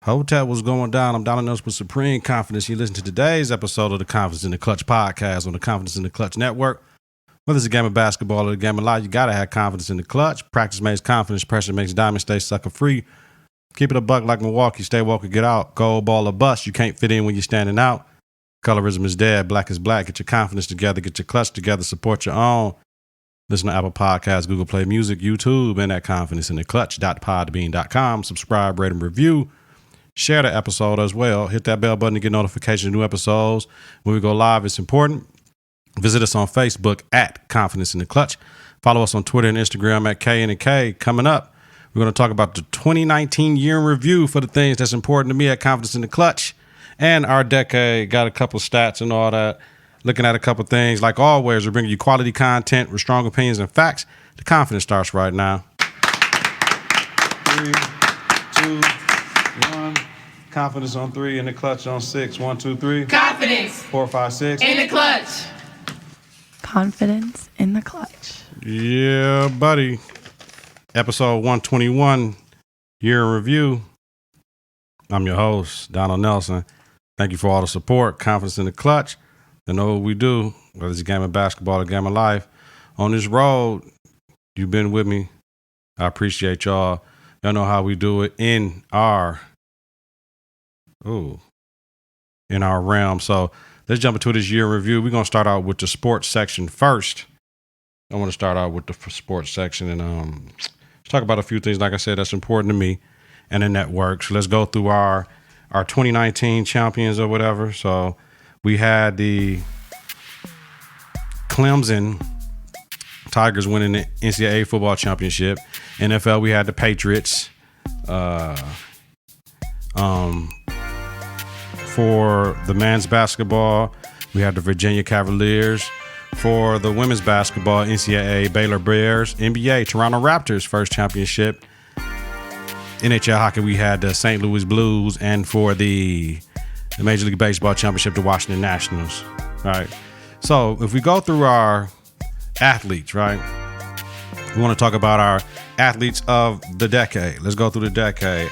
Hotel was going down. I'm Donald Nelson with Supreme Confidence. You listen to today's episode of the Confidence in the Clutch podcast on the Confidence in the Clutch network. Whether it's a game of basketball or a game of life, you got to have confidence in the clutch. Practice makes confidence. Pressure makes diamonds. Stay sucker free. Keep it a buck like Milwaukee. Stay woke or get out. Gold ball or bust. You can't fit in when you're standing out. Colorism is dead. Black is black. Get your confidence together. Get your clutch together. Support your own. Listen to Apple Podcasts, Google Play Music, YouTube, and at Confidence in the Clutch.podbean.com. Subscribe, rate, and review. Share the episode as well. Hit that bell button to get notifications of new episodes. When we go live, it's important. Visit us on Facebook at Confidence in the Clutch. Follow us on Twitter and Instagram at KNK. Coming up, we're going to talk about the 2019 year in review for the things that's important to me at Confidence in the Clutch. And our decade, got a couple stats and all that. Looking at a couple things. Like always, we're bringing you quality content with strong opinions and facts. The confidence starts right now. 3, 2, 1. Confidence on 3, in the clutch on 6. 1, 2, 3. Confidence. 4, 5, 6. In the clutch. Confidence in the clutch. Yeah, buddy. Episode 121, year in review. I'm your host, Donald Nelson. Thank you for all the support. Confidence in the clutch. They know what we do, whether it's a game of basketball or a game of life. On this road, you've been with me. I appreciate y'all. Y'all know how we do it in our realm. So let's jump into this year in review. We're going to start out with the sports section first. I want to start out with the sports section and let's talk about a few things, like I said, that's important to me and the network. So let's go through our 2019 champions or whatever. So we had the Clemson Tigers winning the NCAA football championship. NFL, we had the Patriots. For the men's basketball, we had the Virginia Cavaliers. For the women's basketball, NCAA, Baylor Bears. NBA, Toronto Raptors, first championship. NHL hockey, we had the St. Louis Blues. And for the Major League Baseball championship, the Washington Nationals. Right. So if we go through our athletes, right, we want to talk about our athletes of the decade. Let's go through the decade.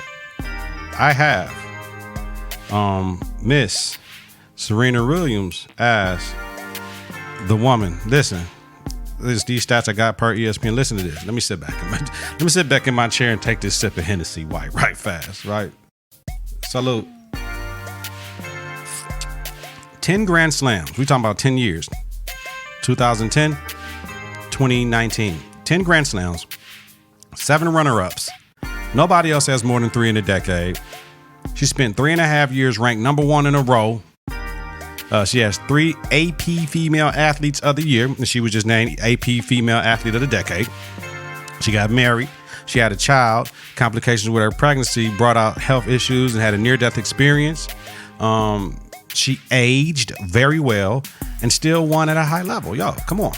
I have Miss Serena Williams as the woman. Listen, these stats I got per ESPN. Listen to this. Let me sit back in my chair and take this sip of Hennessy White right fast. Right. Salute. 10 Grand Slams. We talking about 10 years. 2010, 2019. 10 Grand Slams. 7 runner-ups. Nobody else has more than 3 in a decade. She spent 3.5 years ranked number 1 in a row. She has 3 AP Female Athletes of the Year, and she was just named AP Female Athlete of the Decade. She got married. She had a child. Complications with her pregnancy brought out health issues and had a near-death experience. She aged very well and still won at a high level. Yo, come on.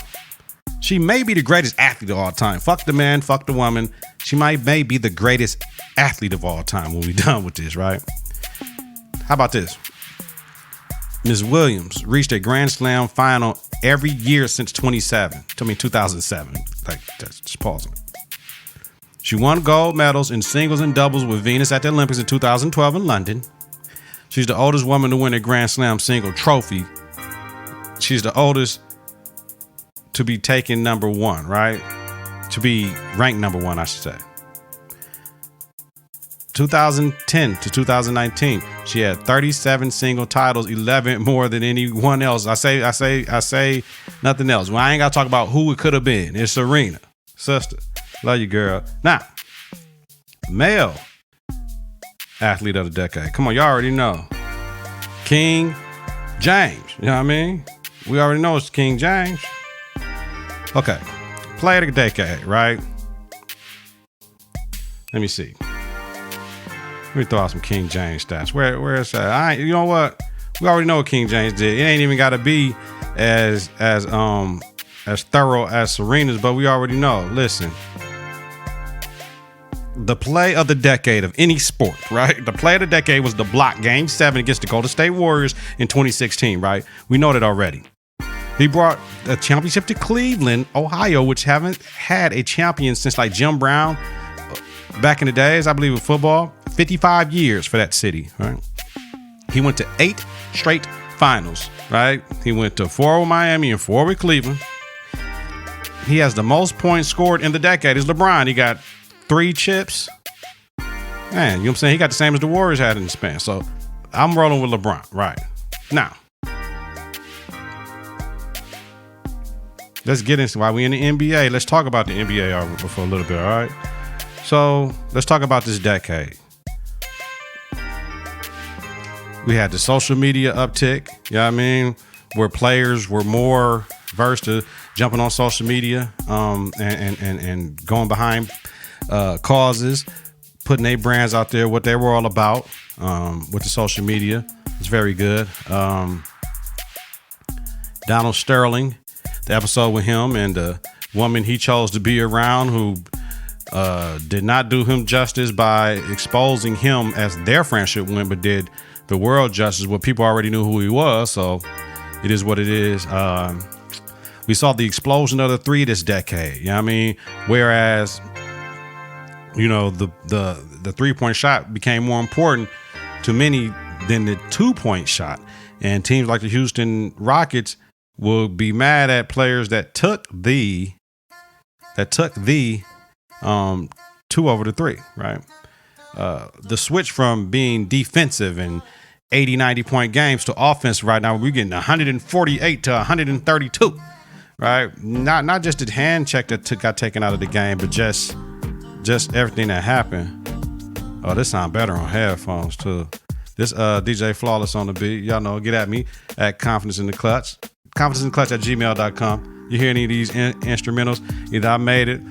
She may be the greatest athlete of all time. Fuck the man, fuck the woman. She may be the greatest athlete of all time when we're done with this, right? How about this? Ms. Williams reached a Grand Slam final every year since 2007. Like, just pausing. She won gold medals in singles and doubles with Venus at the Olympics in 2012 in London. She's the oldest woman to win a Grand Slam single trophy. She's the oldest to be taken number 1, right? To be ranked number 1, I should say. 2010 to 2019, she had 37 single titles, 11 more than anyone else. I say nothing else. Well, I ain't got to talk about who it could have been. It's Serena. Sister. Love you, girl. Now, male athlete of the decade. Come on, y'all already know. King James. You know what I mean? We already know it's King James. Okay. Player of the decade, right? Let me see. Let me throw out some King James stats. Where is that? You know what? We already know what King James did. It ain't even got to be as thorough as Serena's, but we already know. Listen. The play of the decade of any sport, right? The play of the decade was the block Game 7 against the Golden State Warriors in 2016, right? We know that already. He brought a championship to Cleveland, Ohio, which haven't had a champion since like Jim Brown back in the days, I believe, in football. 55 years for that city, right? He went to 8 straight finals, right? He went to 4 with Miami and 4 with Cleveland. He has the most points scored in the decade. Is LeBron. He got 3 chips. Man, you know what I'm saying? He got the same as the Warriors had in the span. So I'm rolling with LeBron, right? Now, let's get into why we in the NBA. Let's talk about the NBA for a little bit, all right? So let's talk about this decade. We had the social media uptick, you know what I mean? Where players were more versed to jumping on social media and going behind causes, putting their brands out there, what they were all about with the social media. It's very good. Donald Sterling, the episode with him and the woman he chose to be around who did not do him justice by exposing him as their friendship went, but did the world justice. Well, people already knew who he was, so it is what it is. We saw the explosion of the 3 this decade. You know what I mean? Whereas, you know, the 3-point shot became more important to many than the 2-point shot. And teams like the Houston Rockets will be mad at players that took the 2 over the 3, right? The switch from being defensive and 80, 90-point games to offense right now, we're getting 148 to 132, right? Not just the hand check that got taken out of the game, but just everything that happened. Oh, this sound better on headphones too. This DJ Flawless on the beat. Y'all know, get at me at Confidence in the Klutch. confidenceintheclutch@gmail.com. You hear any of these instrumentals? Either I made it,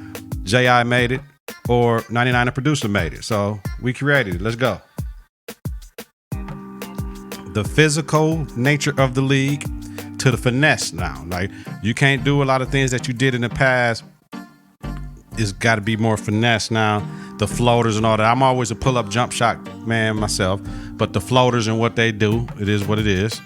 J.I. made it, or 99 the producer made it. So we created it. Let's go. The physical nature of the league to the finesse now. Like, you can't do a lot of things that you did in the past. It's got to be more finesse now. The floaters and all that. I'm always a pull-up jump shot man myself, but the floaters and what they do, it is what it is.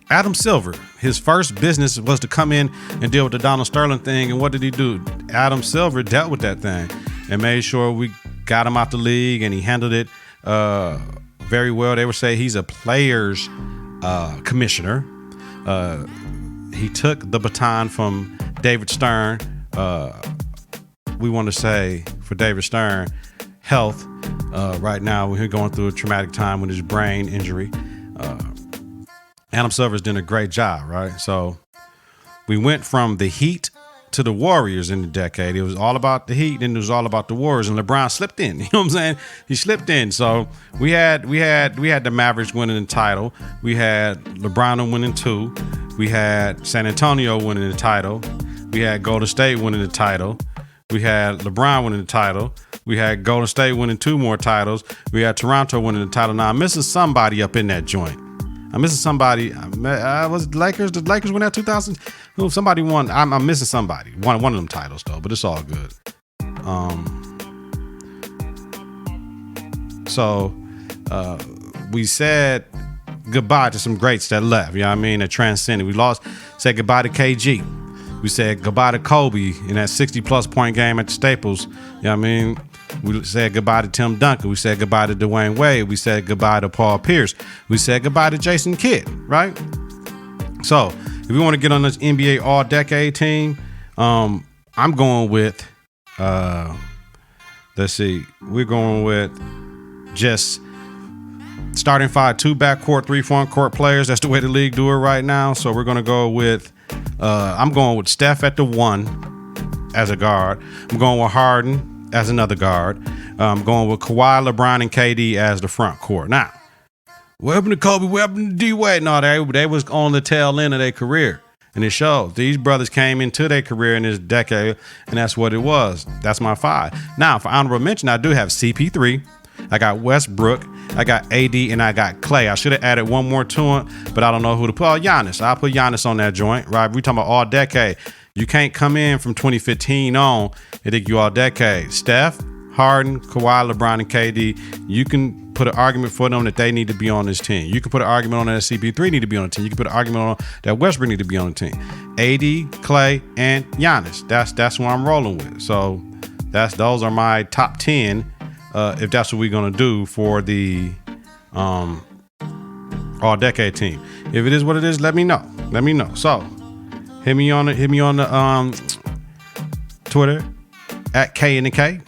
Adam Silver, his first business was to come in and deal with the Donald Sterling thing. And what did he do? Adam Silver dealt with that thing and made sure we got him out the league, and he handled it very well. They would say he's a players commissioner. He took the baton from David Stern. We want to say for David Stern, health. Right now, we're going through a traumatic time with his brain injury. Adam Silver's doing a great job, right? So we went from the Heat to the Warriors in the decade. It was all about the Heat, and it was all about the Warriors, and LeBron slipped in. You know what I'm saying? He slipped in. So we had the Mavericks winning the title. We had LeBron winning 2. We had San Antonio winning the title. We had Golden State winning the title. We had LeBron winning the title. We had Golden State winning 2 more titles. We had Toronto winning the title. Now I'm missing somebody up in that joint. I'm missing somebody. Was it Lakers? The Lakers win that 2000? Somebody won. I'm missing somebody. One of them titles though, but it's all good. So we said goodbye to some greats that left. You know what I mean? That transcended. We said goodbye to KG. We said goodbye to Kobe in that 60-plus point game at the Staples. You know what I mean? We said goodbye to Tim Duncan. We said goodbye to Dwayne Wade. We said goodbye to Paul Pierce. We said goodbye to Jason Kidd, right? So if we want to get on this NBA all-decade team, I'm going with, let's see, we're going with just starting 5, 2 backcourt, 3 front-court players. That's the way the league do it right now. So we're going to go with, I'm going with Steph at the 1 as a guard. I'm going with Harden as another guard. I'm going with Kawhi, LeBron, and KD as the front court. Now, what happened to Kobe? What happened to D-Wade? No, they was on the tail end of their career. And it shows. These brothers came into their career in this decade, and that's what it was. That's my 5. Now, for honorable mention, I do have CP3. I got Westbrook. I got AD, and I got Clay. I should have added one more to it, but I don't know who to put. Oh, Giannis. I'll put Giannis on that joint, right? We talking about all decade. You can't come in from 2015 on and think you all decade. Steph, Harden, Kawhi, LeBron, and KD, you can put an argument for them that they need to be on this team. You can put an argument on that CP3 need to be on the team. You can put an argument on that Westbrook need to be on the team. AD, Clay, and Giannis. That's what I'm rolling with. So those are my top 10 if that's what we're gonna do for the all decade team. If it is what it is, let me know. So hit me on the Twitter at K in the K.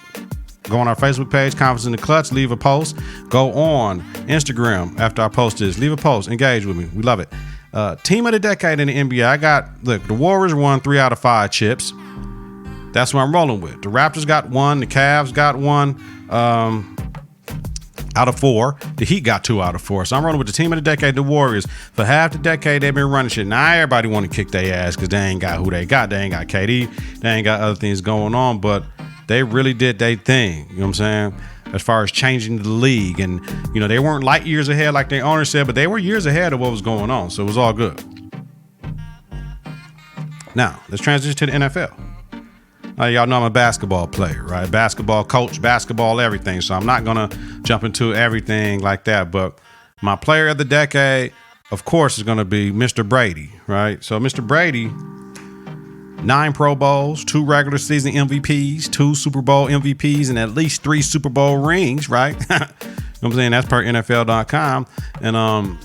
Go on our Facebook page, Confidence in the Klutch, leave a post. Go on Instagram after I post this. Leave a post. Engage with me. We love it. Team of the decade in the NBA. The Warriors won 3 out of 5 chips. That's what I'm rolling with. The Raptors got 1. The Cavs got 1 out of 4. The Heat got 2 out of 4. So I'm rolling with the team of the decade, the Warriors. For half the decade, they've been running shit. Now everybody want to kick their ass because they ain't got who they got. They ain't got KD. They ain't got other things going on. But they really did their thing, you know what I'm saying? As far as changing the league. And, they weren't light years ahead like their owner said, but they were years ahead of what was going on. So it was all good. Now, let's transition to the NFL. Y'all know I'm a basketball player, right? Basketball coach, basketball everything. So I'm not going to jump into everything like that. But my player of the decade, of course, is going to be Mr. Brady, right? So Mr. Brady, 9 Pro Bowls, 2 regular season MVPs, 2 Super Bowl MVPs, and at least 3 Super Bowl rings, right? You know what I'm saying? That's per NFL.com. And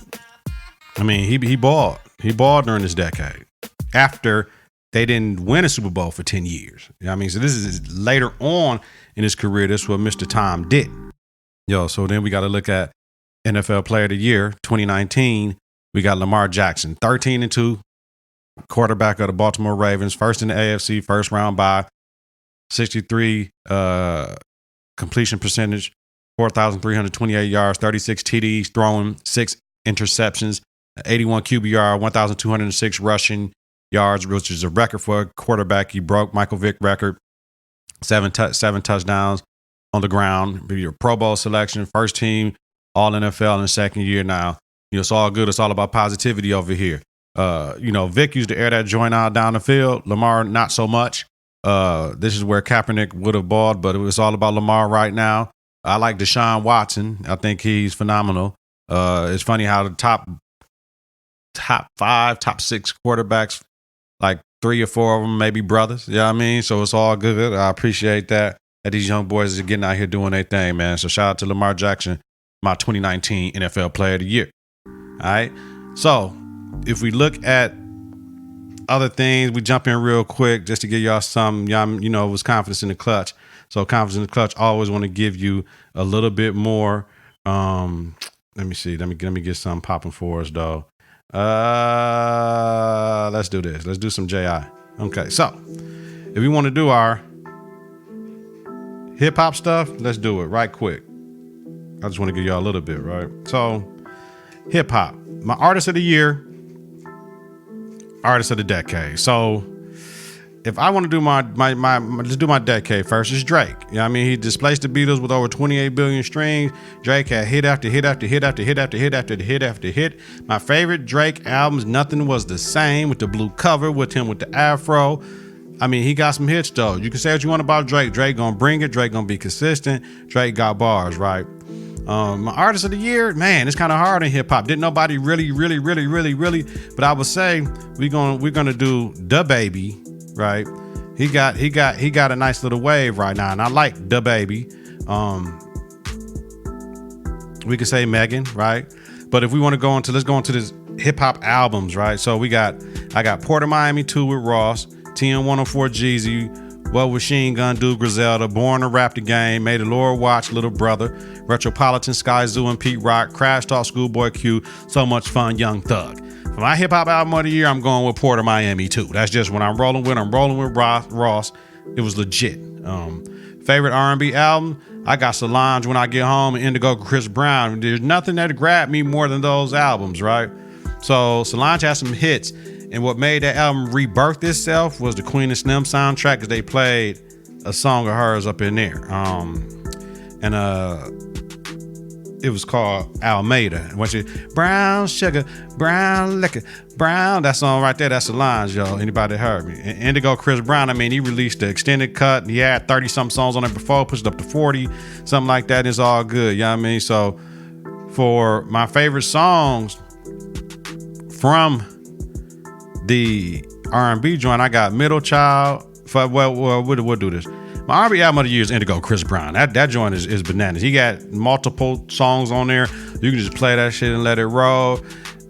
he balled. He balled during this decade. After they didn't win a Super Bowl for 10 years. You know what I mean? So this is later on in his career. This is what Mr. Tom did. So then we got to look at NFL Player of the Year, 2019. We got Lamar Jackson, 13-2. Quarterback of the Baltimore Ravens, first in the AFC, first round bye, 63 completion percentage, 4,328 yards, 36 TDs, throwing 6 interceptions, 81 QBR, 1,206 rushing yards, which is a record for a quarterback. He broke Michael Vick record, 7 touchdowns on the ground. Your Pro Bowl selection, first team All NFL in the second year now. It's all good. It's all about positivity over here. Vic used to air that joint out down the field. Lamar, not so much. This is where Kaepernick would have balled, but it was all about Lamar right now. I like Deshaun Watson. I think he's phenomenal. It's funny how the top 5, top 6 quarterbacks, like 3 or 4 of them may be brothers. You know what I mean? So it's all good. I appreciate that these young boys are getting out here doing their thing, man. So shout out to Lamar Jackson, my 2019 NFL Player of the Year. All right. So if we look at other things, we jump in real quick just to give y'all some, it was Confidence in the Klutch. So Confidence in the Klutch, always want to give you a little bit more. Let me see. Let me get something popping for us, though. Let's do this. Let's do some JI. Okay, so if we want to do our hip hop stuff, let's do it right quick. I just want to give y'all a little bit, right? So hip hop, my artist of the year, artist of the decade. So if I want to do my let's do my decade first, it's Drake. You know what I mean? He displaced the Beatles with over 28 billion streams. Drake had hit after hit after hit after hit after hit after hit after hit. My favorite Drake albums, Nothing Was the Same, with the blue cover, with him with the afro. I mean, he got some hits though. You can say what you want about Drake. Drake gonna bring it. Drake gonna be consistent. Drake got bars, right? My artist of the year, man, it's kind of hard in hip hop. Didn't nobody really, but I would say we're gonna do DaBaby, right? He got a nice little wave right now, and I like DaBaby. We could say Megan, right? But if we want to let's go into this hip hop albums, right? So I got Port of Miami 2 with Ross, TM 104 Jeezy, What Machine Gun Do, Griselda, Born to Rap the Game, Made the Lord Watch, Little Brother, Retropolitan, Sky Zoo and Pete Rock, Crash Talk, Schoolboy Q, So Much Fun, Young Thug. For my hip hop album of the year, I'm going with Port of Miami 2. That's just what I'm rolling with. I'm rolling with Ross. It was legit. Favorite R&B album, I got Solange, When I Get Home, and Indigo, Chris Brown. There's nothing that grabbed me more than those albums, right? So Solange has some hits. And what made that album rebirth itself was the Queen and Slim soundtrack, because they played a song of hers up in there. It was called Almeida. When she, brown sugar, brown liquor, brown. That song right there, that's Solange, y'all. Anybody that heard me? And Indigo Chris Brown, I mean, he released the extended cut. He had 30-something songs on it before, pushed it up to 40, something like that. It's all good, you know what I mean? So for my favorite songs from the R&B joint, I got Middle Child. We'll do this. My R&B album of the year is Indigo, Chris Brown. That joint is bananas. He got multiple songs on there. You can just play that shit and let it roll.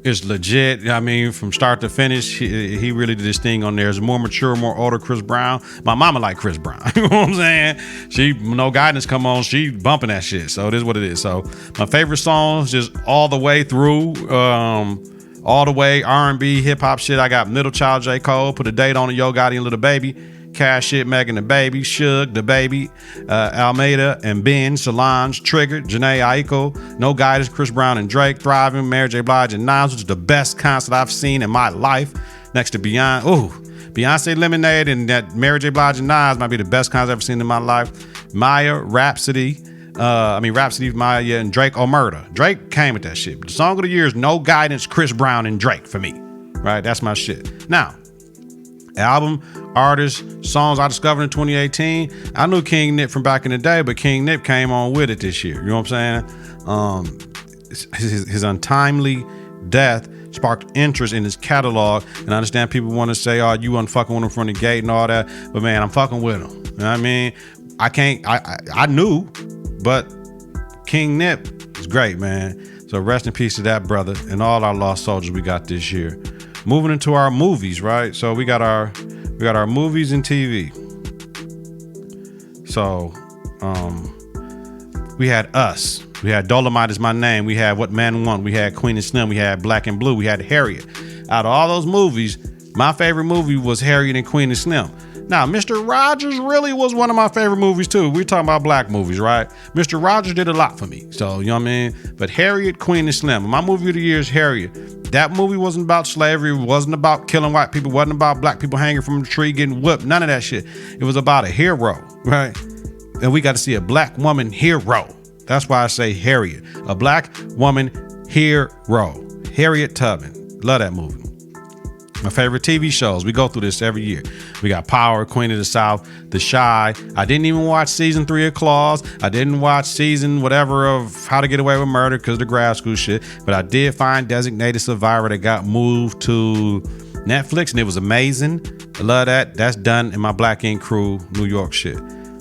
It's legit. I mean, from start to finish, he really did his thing on there. It's a more mature, more older Chris Brown. My mama like Chris Brown. You know what I'm saying? She, No Guidance come on, she bumping that shit. So it is what it is. So my favorite songs, just all the way through, all the way R&B, hip hop shit. I got Middle Child, J. Cole, Put a Date on it, Yo Gotti and Little Baby. Cash Shit, Megan the Baby, Suge, the Baby, Almeida and Ben, Solange, Trigger, Janae Aiko, No Guidance, Chris Brown and Drake, Thriving, Mary J. Blige and Nas, which is the best concert I've seen in my life. Next to Beyonce Lemonade and that Mary J. Blige and Nas might be the best concert I've ever seen in my life. Maya, Rhapsody, Maya and Drake, Omerta. Drake came with that shit. The song of the year is No Guidance, Chris Brown and Drake for me. Right? That's my shit. Now, album, artists, songs I discovered in 2018. I knew King Nip from back in the day, but King Nip came on with it this year. You know what I'm saying? His untimely death sparked interest in his catalog, and I understand people want to say, "Oh, you wasn't fucking with him from the gate and all that," but man, I'm fucking with him. You know what I mean? I knew, but King Nip is great, man. So rest in peace to that brother and all our lost soldiers we got this year. Moving into our movies, right? So we got our movies and TV. So we had Us. We had Dolomite Is My Name. We had What Man Want. We had Queen and Slim. We had Black and Blue. We had Harriet. Out of all those movies, my favorite movie was Harriet and Queen and Slim. Now, Mr. Rogers really was one of my favorite movies too. We're talking about black movies, right? Mr. Rogers did a lot for me. So, you know what I mean? But Harriet, Queen and Slim. My movie of the year is Harriet. That movie wasn't about slavery. It wasn't about killing white people. It wasn't about black people hanging from a tree getting whooped. None of that shit. It was about a hero, right? And we got to see a black woman hero. That's why I say Harriet. A black woman hero. Harriet Tubman. Love that movie. My favorite TV shows. We go through this every year. We got Power, Queen of the South, The Chi. I didn't even watch season 3 of Claws. I didn't watch season whatever of How to Get Away with Murder because of the grad school shit. But I did find Designated Survivor that got moved to Netflix and it was amazing. I love that. That's done in my Black Ink Crew New York shit.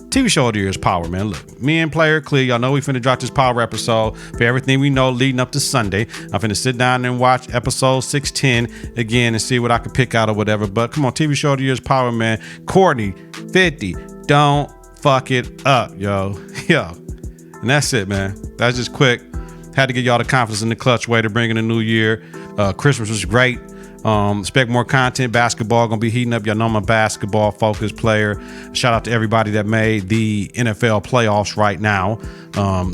TV show of the year is Power, man. Look, me and Player Clear, y'all know we finna drop this Power episode for everything we know leading up to Sunday. I'm finna sit down and watch episode 610 again and see what I can pick out or whatever. But come on, TV show of the year is Power, man. Courtney, 50, don't fuck it up, yo. Yo. And that's it, man. That's just quick. Had to get y'all the confidence in the clutch way to bring in the new year. Christmas was great. Expect more content. Basketball gonna be heating up. Y'all know I'm a basketball focused player. Shout out to everybody that made the NFL playoffs right now.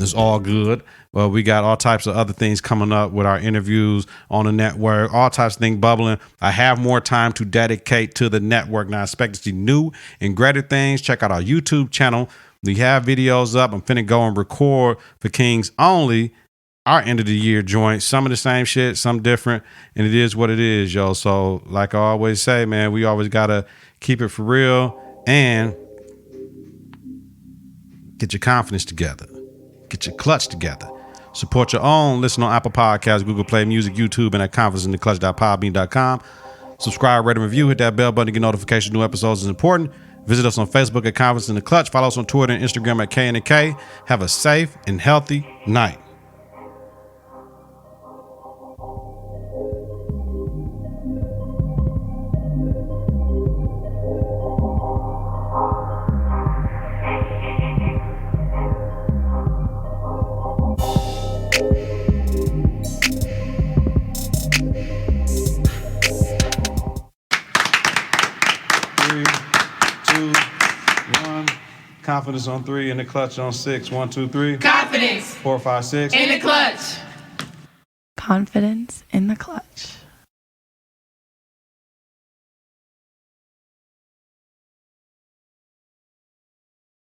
It's all good. We got all types of other things coming up with our interviews on the network, all types of things bubbling. I have more time to dedicate to the network. Now I expect to see new and greater things. Check out our YouTube channel. We have videos up. I'm finna go and record for Kings Only, our end of the year joint. Some of the same shit, some different, and it is what it is, yo. So like I always say, man, we always gotta keep it for real and get your confidence together, get your clutch together, support your own. Listen on Apple Podcasts, Google Play Music, YouTube, and at confidenceintheclutch.podbean.com. Subscribe, rate, and review. Hit that bell button to get notifications. New episodes is important. Visit us on Facebook at Confidence in the Clutch. Follow us on Twitter and Instagram at K&K. Have a safe and healthy night. Confidence on 3 and the clutch on 6. 1, 2, 3. Confidence. 4, 5, 6. In the clutch. Confidence in the clutch.